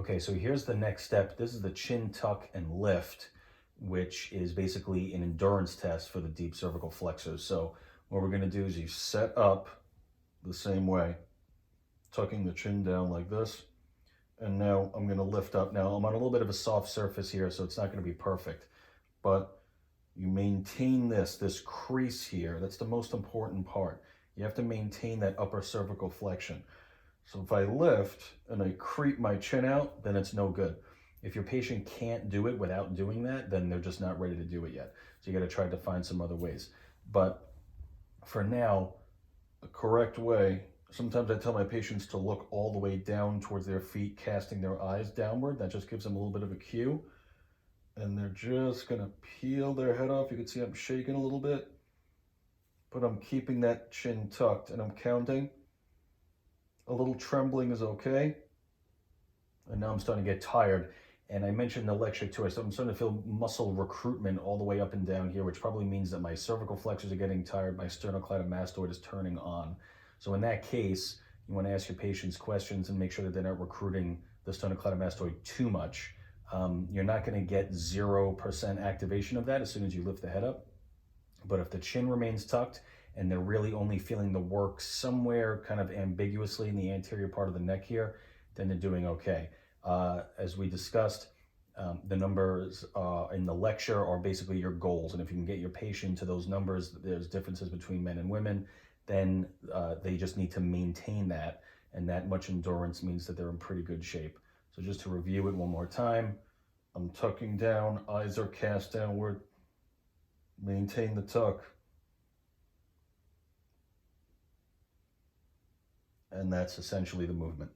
Okay, so here's the next step. This is the chin tuck and lift, which is basically an endurance test for the deep cervical flexors. So what we're gonna do is you set up the same way, tucking the chin down like this. And now I'm gonna lift up. Now I'm on a little bit of a soft surface here, so it's not gonna be perfect, but you maintain this crease here. That's the most important part. You have to maintain that upper cervical flexion. So if I lift and I creep my chin out, then it's no good. If your patient can't do it without doing that, then they're just not ready to do it yet. So you got to try to find some other ways. But for now, the correct way, sometimes I tell my patients to look all the way down towards their feet, casting their eyes downward. That just gives them a little bit of a cue. And they're just gonna peel their head off. You can see I'm shaking a little bit, but I'm keeping that chin tucked and I'm counting. A little trembling is okay. And now I'm starting to get tired. And I mentioned in the lecture too, I'm starting to feel muscle recruitment all the way up and down here, which probably means that my cervical flexors are getting tired, my sternocleidomastoid is turning on. So in that case, you want to ask your patients questions and make sure that they're not recruiting the sternocleidomastoid too much. You're not going to get 0% activation of that as soon as you lift the head up. But if the chin remains tucked and they're really only feeling the work somewhere kind of ambiguously in the anterior part of the neck here, then they're doing okay. As we discussed, the numbers in the lecture are basically your goals. And if you can get your patient to those numbers, there's differences between men and women, then they just need to maintain that. And that much endurance means that they're in pretty good shape. So just to review it one more time, I'm tucking down, eyes are cast downward, maintain the tuck. And that's essentially the movement.